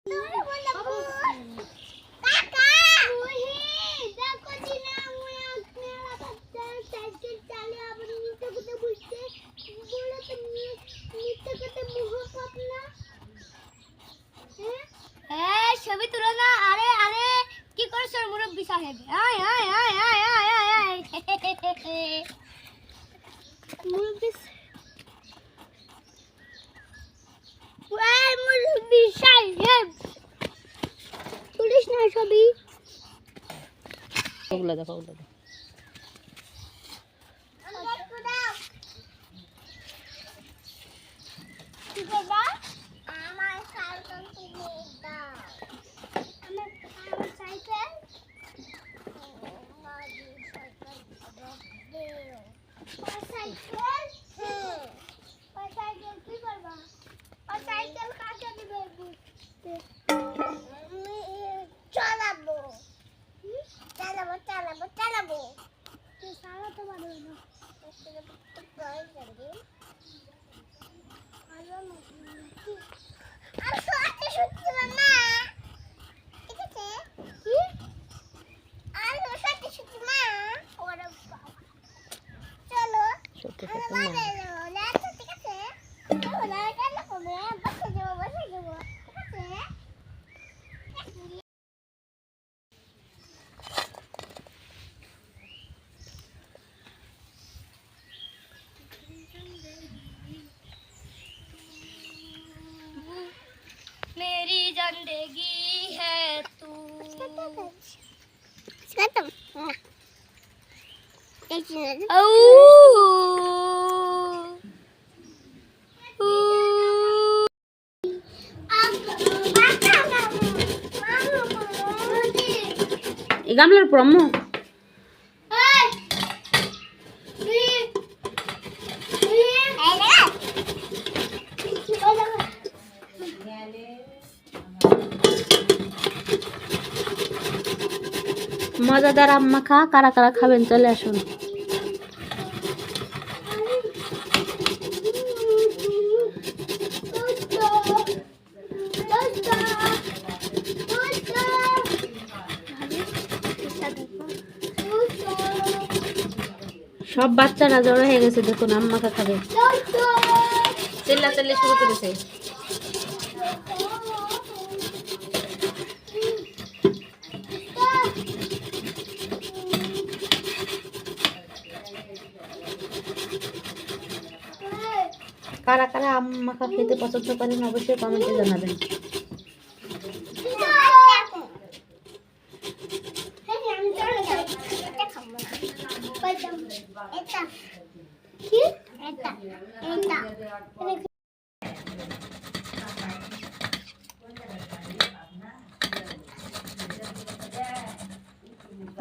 ছবি তুলো না। আরে আরে কি করছো মুরব্বি সাহেব? আয় আয় আয় আয় আয় আয় আয় মুরব্বি মুরব্বি সাহেব তুলিস না ছবি। ওগুলো দেখো, ওগুলো দেখো। मेरी जिंदगी है तू। এই গামলার উপর আম্মু মজাদার আম মাখা কারা কারা খাবেন চলে আসুন। সব বাচ্চারা জড়ো হয়ে গেছে, দেখুন আম মাখা খাবে, চিল্লাচিল্লি শুরু করেছে। কারা কারা আম মাখা খেতে পছন্দ করেন অবশ্যই কমেন্টে জানাবেন।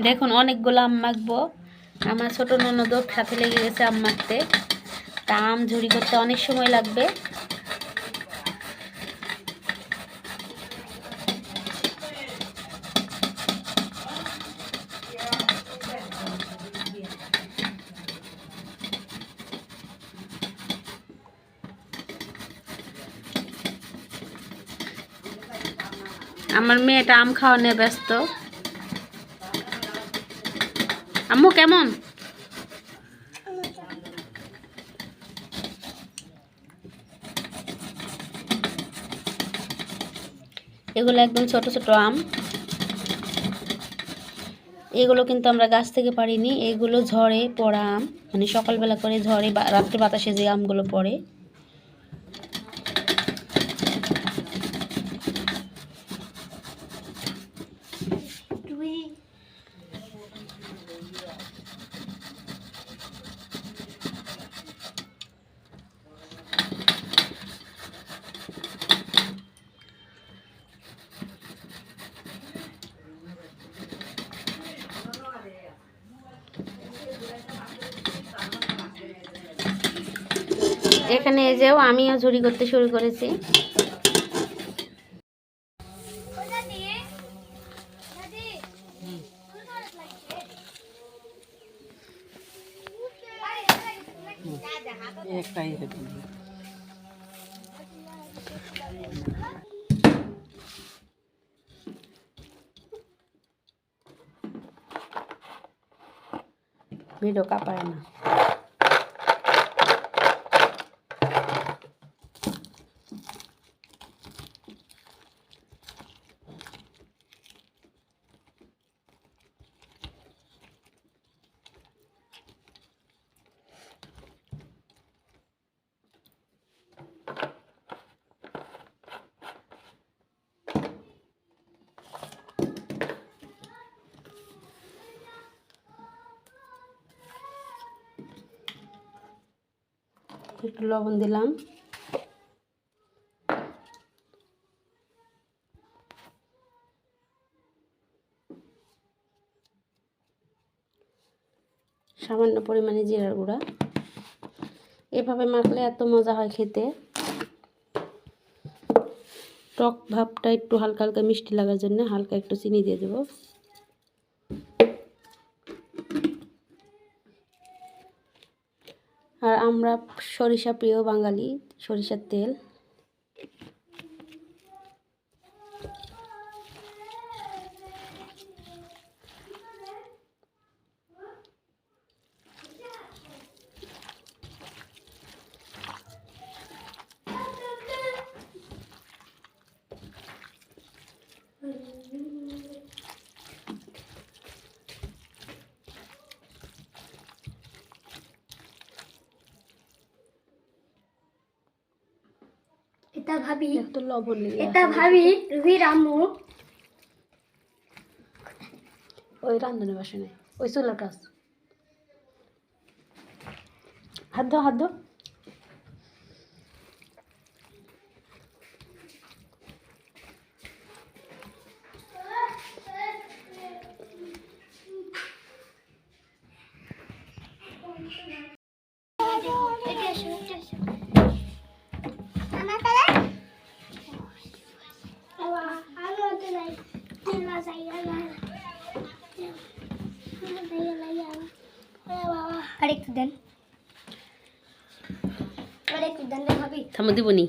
দেখুন অনেকগুলো আম মাখবো। আমার ছোট ননদও সাথে লেগে গেছে আম মাখতে। তা আম ঝুরি করতে অনেক সময় লাগবে। আমার মেয়েটা আম খাওয়া নিয়ে ব্যস্ত। আম্মু কেমন? এগুলো একদম ছোট ছোট আম। এগুলো কিন্তু আমরা গাছ থেকে পারিনি, এগুলো ঝড়ে পড়া আম, মানে সকালবেলা করে ঝড়ে বা রাত্রে বাতাসে যে আমগুলো পড়ে। এখানে এই যেও আমিও ঝুরি করতে শুরু করেছি। ভিডিও কাঁপায় না। একটু লবণ দিলাম। সামান্য পরিমাণে জিরার গুঁড়া। এভাবে মাখলে এত মজা হয় খেতে। টক ভাবটা একটু হালকা হালকা মিষ্টি লাগার জন্য হালকা একটু চিনি দিয়ে দেব। আর আমরা সরিষা প্রিয় বাঙালি, সরিষার তেল। এটা ভাবি, একটু লবণ নিয়ে এটা ভাবি রুহির আম্মু ওই রান্ধনে বাসনে ওই চুলাটা আছে। হাত দাও, হাত দাও। আরেকটু দেন, আরেকটু দেন রে ভাবি। থামো দিবনি।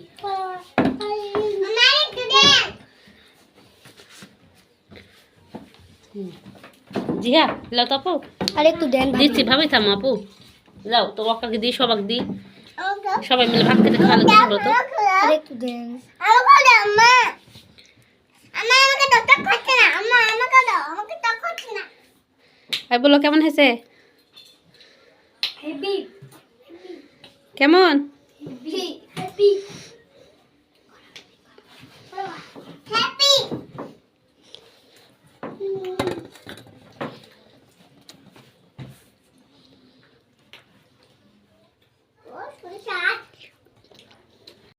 জিহা লাও তো আপু, আরেকটু দেন ভাবি। দিচ্ছি ভাবি। থামো আপু, যাও তো অক্কাকে দিই, সবাক দিই, সবাই মিলে ভাত খেতে খাওয়ালে তো ভালো তো। আরেকটু দেন। ভাই বলো কেমন হয়েছে? হেভি কেমন? Heavy heavy happy. ও সরিষা